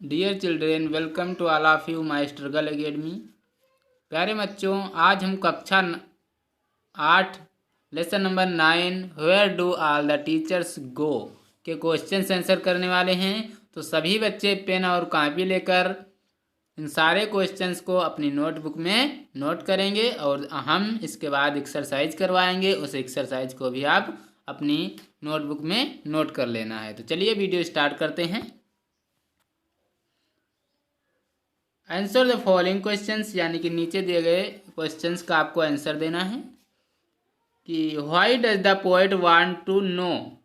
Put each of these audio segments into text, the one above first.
Dear children, welcome to all of you my struggle academy. प्यारे बच्चों, आज हम कक्षा 8 lesson number 9 where do all the teachers go के क्वेश्चन आंसर करने वाले हैं। तो सभी बच्चे पेन और कॉपी लेकर इन सारे क्वेश्चंस को अपनी नोटबुक में नोट करेंगे और हम इसके बाद एक्सरसाइज करवाएंगे। उस एक्सरसाइज को भी आप अपनी नोटबुक में नोट कर लेना है। तो चलिए वीडियो स्टार्ट करते हैं। आंसर द फॉलोइंग क्वेश्चंस, यानी कि नीचे दिए गए क्वेश्चंस का आपको आंसर देना है कि why does the poet want to know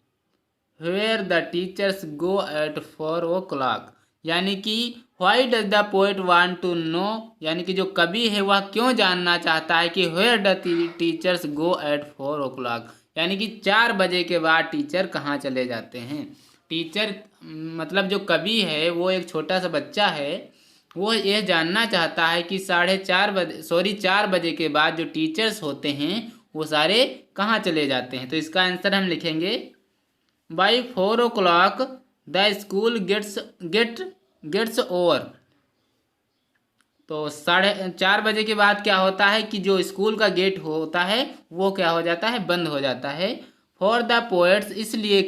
where the teachers go at 4 o'clock। यानी कि why does the poet want to know, यानी कि जो कवि है वह क्यों जानना चाहता है कि where the teachers go at 4 o'clock, यानी कि 4 बजे के बाद टीचर कहाँ चले जाते हैं। टीचर मतलब जो कवि है वो एक छोटा सा बच्चा है, वो यह जानना चाहता है कि 4 बजे के बाद जो टीचर्स होते हैं वो सारे कहाँ चले जाते हैं। तो इसका आंसर हम लिखेंगे by 4 o'clock the school gets over. तो 4:30 बजे के बाद क्या होता है कि जो स्कूल का गेट होता है वो क्या हो जाता है, बंद हो जाता है। फॉर द पोएट्स, इसलिए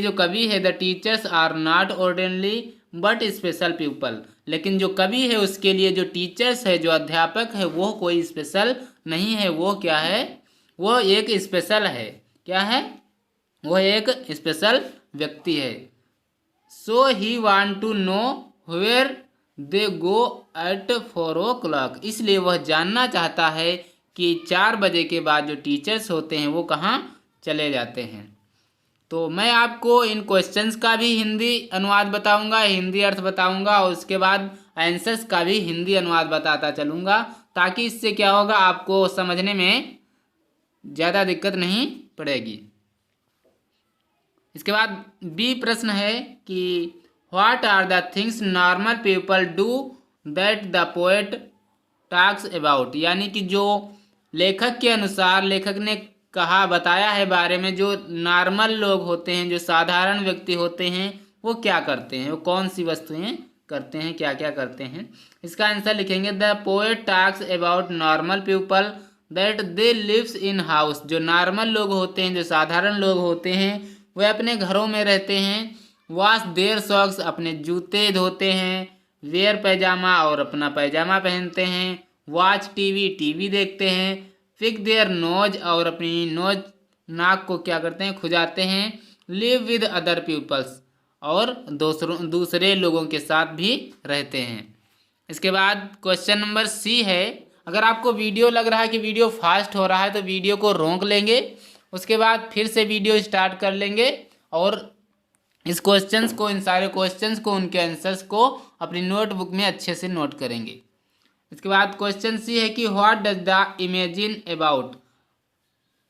जो कवि है, the teachers are not ordinary but special people, लेकिन जो कवि है उसके लिए जो टीचर्स है, जो अध्यापक है, वो कोई स्पेशल नहीं है। वो क्या है, वो एक स्पेशल है। क्या है, वो एक स्पेशल व्यक्ति है। So he want to know where they go at 4 o'clock, इसलिए वह जानना चाहता है कि 4 बजे के बाद जो टीचर्स होते हैं वो कहाँ चले जाते हैं। तो मैं आपको इन क्वेश्चंस का भी हिंदी अनुवाद बताऊंगा, हिंदी अर्थ बताऊंगा, और उसके बाद आंसर्स का भी हिंदी अनुवाद बताता चलूंगा, ताकि इससे क्या होगा, आपको समझने में ज़्यादा दिक्कत नहीं पड़ेगी। इसके बाद बी प्रश्न है कि what are the things normal people do that the poet talks about, यानी कि जो लेखक के अनुसार लेखक ने कहा बताया है बारे में, जो नॉर्मल लोग होते हैं, जो साधारण व्यक्ति होते हैं, वो क्या करते हैं, वो कौन सी वस्तुएं करते हैं, क्या क्या करते हैं। इसका आंसर लिखेंगे the poet talks about normal people that they lives in house. जो नॉर्मल लोग होते हैं, जो साधारण लोग होते हैं, वे अपने घरों में रहते हैं। वॉश देयर सॉक्स, अपने जूते धोते हैं। वेयर पैजामा, और अपना पैजामा पहनते हैं। वॉच टीवी देखते हैं। फिक देयर नोज, और अपनी नाक को क्या करते हैं, खुजाते हैं। लिव विद अदर पीपल्स, और दूसरे लोगों के साथ भी रहते हैं। इसके बाद क्वेश्चन नंबर सी है। अगर आपको वीडियो लग रहा है कि वीडियो फास्ट हो रहा है तो वीडियो को रोक लेंगे, उसके बाद फिर से वीडियो स्टार्ट कर लेंगे और इन सारे क्वेश्चंस को, उनके आंसर्स को अपनी नोटबुक में अच्छे से नोट करेंगे। इसके बाद क्वेश्चन सी है कि what does the imagine about,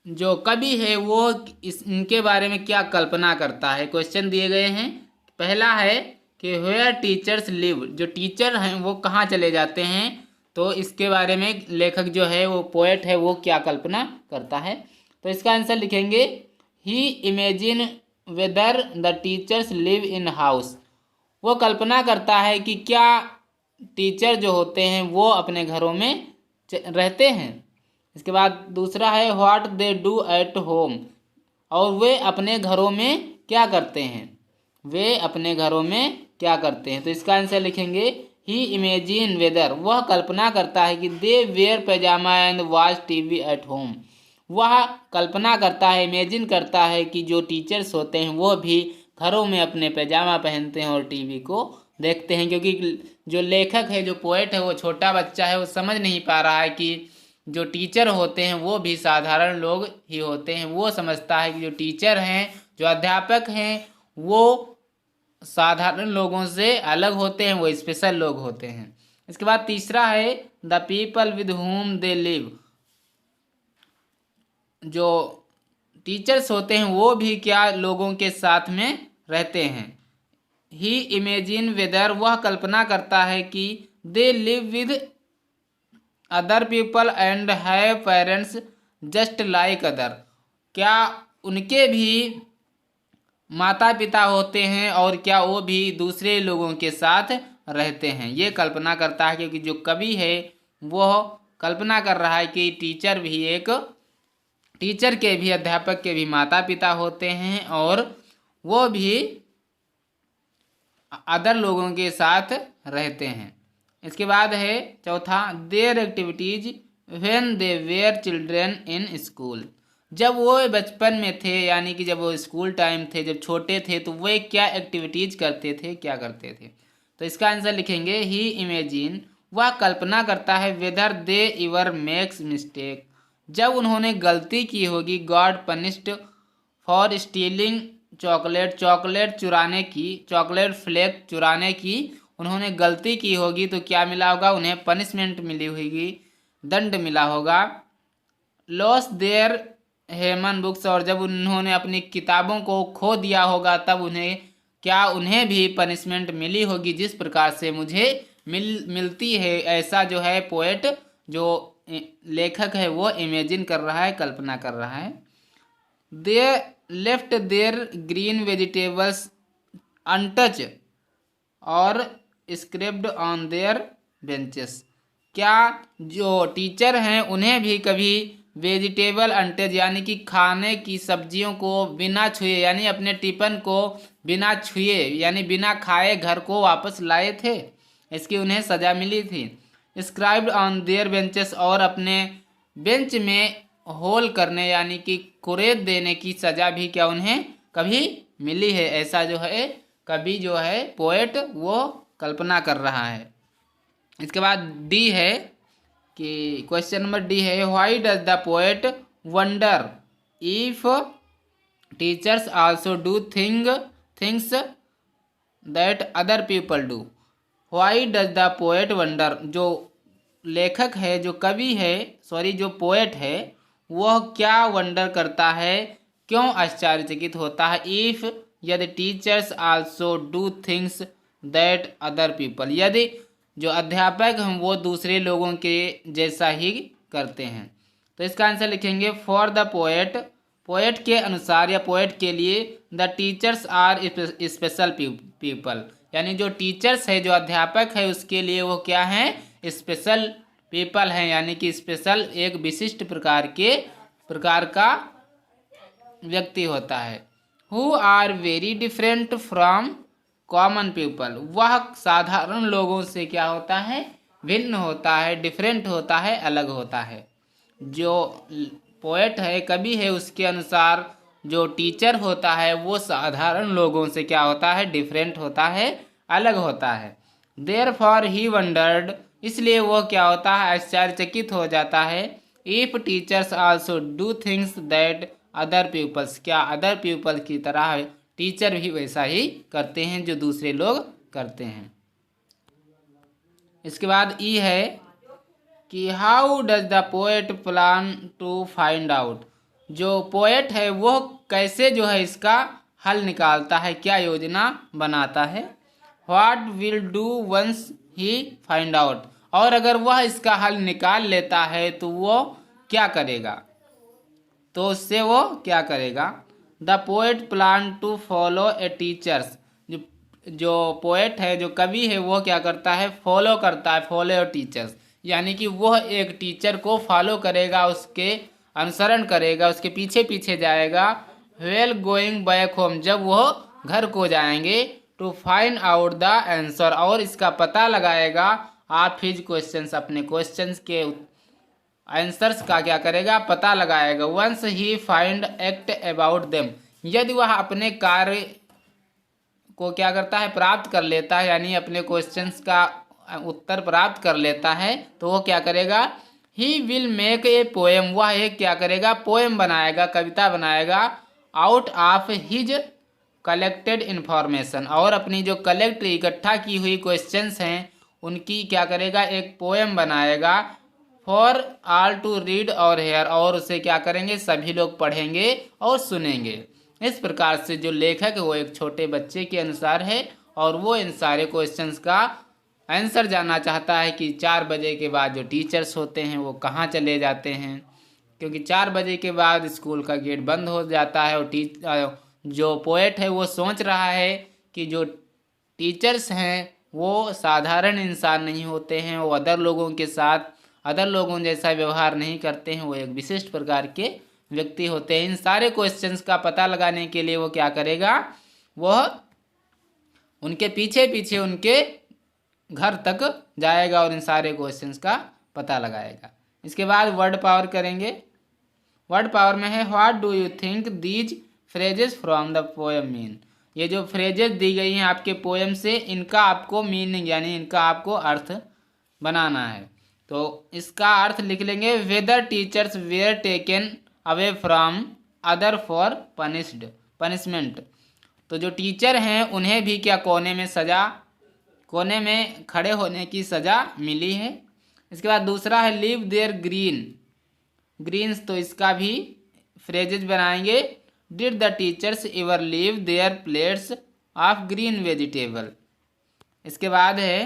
जो कवि है वो इनके बारे में क्या कल्पना करता है। क्वेश्चन दिए गए हैं। पहला है कि वेयर टीचर्स लिव, जो टीचर हैं वो कहाँ चले जाते हैं। तो इसके बारे में लेखक जो है, वो पोएट है, वो क्या कल्पना करता है। तो इसका आंसर लिखेंगे he imagine whether the teachers live in house. वो कल्पना करता है कि क्या टीचर जो होते हैं वो अपने घरों में रहते हैं। इसके बाद दूसरा है what they do at home, और वे अपने घरों में क्या करते हैं, वे अपने घरों में क्या करते हैं। तो इसका आंसर लिखेंगे ही इमेजिन वेदर, वह कल्पना करता है कि they wear pajama and watch TV at home. वह कल्पना करता है, इमेजिन करता है कि जो टीचर्स होते हैं वो भी घरों में अपने पैजामा पहनते हैं और टीवी को देखते हैं। क्योंकि जो लेखक है, जो पोएट है, वो छोटा बच्चा है, वो समझ नहीं पा रहा है कि जो टीचर होते हैं वो भी साधारण लोग ही होते हैं। वो समझता है कि जो टीचर हैं, जो अध्यापक हैं, वो साधारण लोगों से अलग होते हैं, वो स्पेशल लोग होते हैं। इसके बाद तीसरा है the people with whom they live, जो टीचर्स होते हैं वो भी क्या लोगों के साथ में रहते हैं। ही इमेजिन वेदर, वह कल्पना करता है कि they live with other people and have parents just like other, क्या उनके भी माता पिता होते हैं और क्या वो भी दूसरे लोगों के साथ रहते हैं। ये कल्पना करता है क्योंकि जो कवि है वह कल्पना कर रहा है कि टीचर के भी, अध्यापक के भी माता पिता होते हैं और वो भी अदर लोगों के साथ रहते हैं। इसके बाद है चौथा, their activities when they were children in school. जब वो बचपन में थे, यानी कि जब वो स्कूल टाइम थे, जब छोटे थे, तो वे क्या एक्टिविटीज करते थे, क्या करते थे। तो इसका आंसर लिखेंगे ही इमेजिन, वह कल्पना करता है, वेदर दे इवर मेक्स मिस्टेक, जब उन्होंने गलती की होगी, God punished for stealing chocolate चुराने की, चॉकलेट फ्लेक चुराने की उन्होंने गलती की होगी तो क्या मिला होगा, उन्हें पनिशमेंट मिली होगी, दंड मिला होगा। लॉस देयर हेमन बुक्स, और जब उन्होंने अपनी किताबों को खो दिया होगा तब उन्हें भी पनिशमेंट मिली होगी, जिस प्रकार से मुझे मिलती है। ऐसा जो है पोएट, जो लेखक है, वो इमेजिन कर रहा है, कल्पना कर रहा है। They left their green vegetables untouch और स्क्रेप्ड ऑन देयर बेंचेस, क्या जो टीचर हैं उन्हें भी कभी वेजिटेबल अनटच यानी कि खाने की सब्जियों को बिना छुए, यानी अपने टिफिन को बिना छुए यानी बिना खाए घर को वापस लाए थे, इसकी उन्हें सज़ा मिली थी। स्क्राइब्ड ऑन देयर बेंचेस, और अपने बेंच में होल करने यानी कि कुरेद देने की सज़ा भी क्या उन्हें कभी मिली है। ऐसा जो है कवि जो है पोएट वो कल्पना कर रहा है। इसके बाद डी है कि क्वेश्चन नंबर डी है, why does the poet wonder if teachers also do things that other people do. Why does the poet wonder, जो लेखक है, जो कवि है, जो पोएट है, वह क्या वंडर करता है, क्यों आश्चर्यचकित होता है, इफ यदि teachers also do things that other people, यदि जो अध्यापक हैं वो दूसरे लोगों के जैसा ही करते हैं। तो इसका आंसर लिखेंगे फॉर द पोएट के अनुसार या पोएट के लिए, the teachers are special people, यानी जो टीचर्स है, जो अध्यापक है, उसके लिए वो क्या हैं, स्पेशल पीपल हैं, यानी कि स्पेशल एक विशिष्ट प्रकार का व्यक्ति होता है। Who are very different from common people, वह साधारण लोगों से क्या होता है, भिन्न होता है, डिफरेंट होता है, अलग होता है। जो पोएट है, कवि है, उसके अनुसार जो टीचर होता है वो साधारण लोगों से क्या होता है, डिफरेंट होता है, अलग होता है। देयरफॉर ही वंडर्ड, इसलिए वो क्या होता है, आश्चर्यचकित हो जाता है। If teachers also do things that other peoples, क्या अदर पीपल की तरह टीचर भी वैसा ही करते हैं जो दूसरे लोग करते हैं। इसके बाद ई है कि how does the poet plan to find out, जो पोएट है वो कैसे जो है इसका हल निकालता है, क्या योजना बनाता है। What will do once he find out, और अगर वह इसका हल निकाल लेता है तो वो क्या करेगा, तो उससे वो क्या करेगा। The poet plan to follow a teachers, जो पोएट है, जो कवि है, वो क्या करता है, फॉलो करता है, फॉलो ए टीचर्स, यानी कि वह एक टीचर को फॉलो करेगा, उसके अनुसरण करेगा, उसके पीछे पीछे जाएगा। वेल गोइंग बैक होम, जब वह घर को जाएंगे, to find out the answer, और इसका पता लगाएगा आप हिज क्वेश्चंस, अपने क्वेश्चंस के आंसर्स का क्या करेगा, पता लगाएगा। Once he find act about them, यदि वह अपने कार्य को क्या करता है, प्राप्त कर लेता है, यानी अपने क्वेश्चंस का उत्तर प्राप्त कर लेता है, तो वो क्या करेगा, he will make a poem, वह एक क्या करेगा, पोएम बनाएगा, कविता बनाएगा। Out of his collected information, और अपनी जो इकट्ठा की हुई क्वेश्चंस हैं उनकी क्या करेगा, एक पोएम बनाएगा। फॉर ऑल टू रीड और हेयर, और उसे क्या करेंगे, सभी लोग पढ़ेंगे और सुनेंगे। इस प्रकार से जो लेखक है वो एक छोटे बच्चे के अनुसार है, और वो इन सारे क्वेश्चंस का आंसर जानना चाहता है कि 4 बजे के बाद जो टीचर्स होते हैं वो कहाँ चले जाते हैं, क्योंकि 4 बजे के बाद स्कूल का गेट बंद हो जाता है और जो पोएट है वो सोच रहा है कि जो टीचर्स हैं वो साधारण इंसान नहीं होते हैं, वो अदर लोगों जैसा व्यवहार नहीं करते हैं, वो एक विशिष्ट प्रकार के व्यक्ति होते हैं। इन सारे क्वेश्चंस का पता लगाने के लिए वो क्या करेगा, वह उनके पीछे पीछे उनके घर तक जाएगा और इन सारे क्वेश्चंस का पता लगाएगा। इसके बाद वर्ड पावर करेंगे। वर्ड पावर में है what do you think these phrases from the poem mean. ये जो फ्रेजेस दी गई हैं आपके पोएम से, इनका आपको मीनिंग यानी इनका आपको अर्थ बनाना है। तो इसका अर्थ लिख लेंगे, whether teachers were taken away from other for punishment. तो जो टीचर हैं उन्हें भी क्या कोने में खड़े होने की सज़ा मिली है। इसके बाद दूसरा है लिव देयर ग्रीन्स, तो इसका भी फ्रेजेज बनाएंगे, did the teachers ever leave their plates of green vegetable. इसके बाद है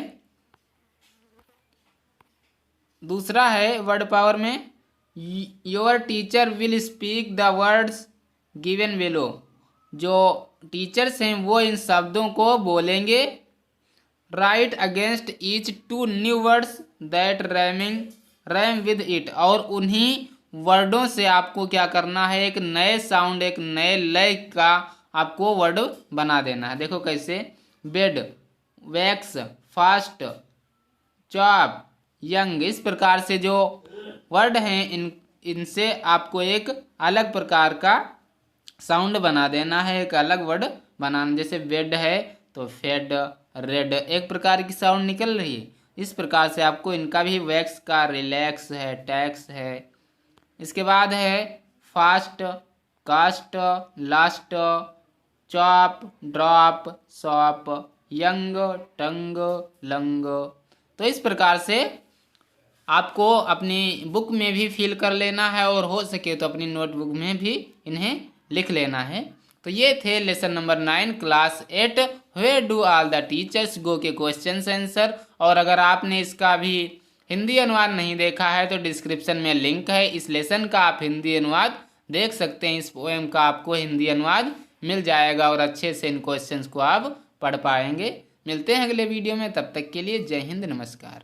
दूसरा है वर्ड पावर में, your teacher will speak the words given below. जो टीचर्स हैं वो इन शब्दों को बोलेंगे, write against each 2 new words that rhyme with it. और उन्हीं वर्डों से आपको क्या करना है, एक नए साउंड, एक नए लय का आपको वर्ड बना देना है। देखो कैसे, bed, wax, fast, chop, young. इस प्रकार से जो वर्ड हैं इनसे आपको एक अलग प्रकार का साउंड बना देना है, एक अलग वर्ड बनाना। जैसे बेड है तो फेड, रेड, एक प्रकार की साउंड निकल रही है। इस प्रकार से आपको इनका भी वैक्स का रिलैक्स है, टैक्स है। इसके बाद है fast, cast, last, chop, drop, shop, young, tongue, lung. तो इस प्रकार से आपको अपनी बुक में भी फिल कर लेना है और हो सके तो अपनी नोटबुक में भी इन्हें लिख लेना है। तो ये थे lesson number 9 class 8 where do all the teachers go के क्वेश्चन आंसर। और अगर आपने इसका भी हिंदी अनुवाद नहीं देखा है तो डिस्क्रिप्शन में लिंक है, इस लेसन का आप हिंदी अनुवाद देख सकते हैं। इस पोएम का आपको हिंदी अनुवाद मिल जाएगा और अच्छे से इन क्वेश्चंस को आप पढ़ पाएंगे। मिलते हैं अगले वीडियो में, तब तक के लिए जय हिंद, नमस्कार।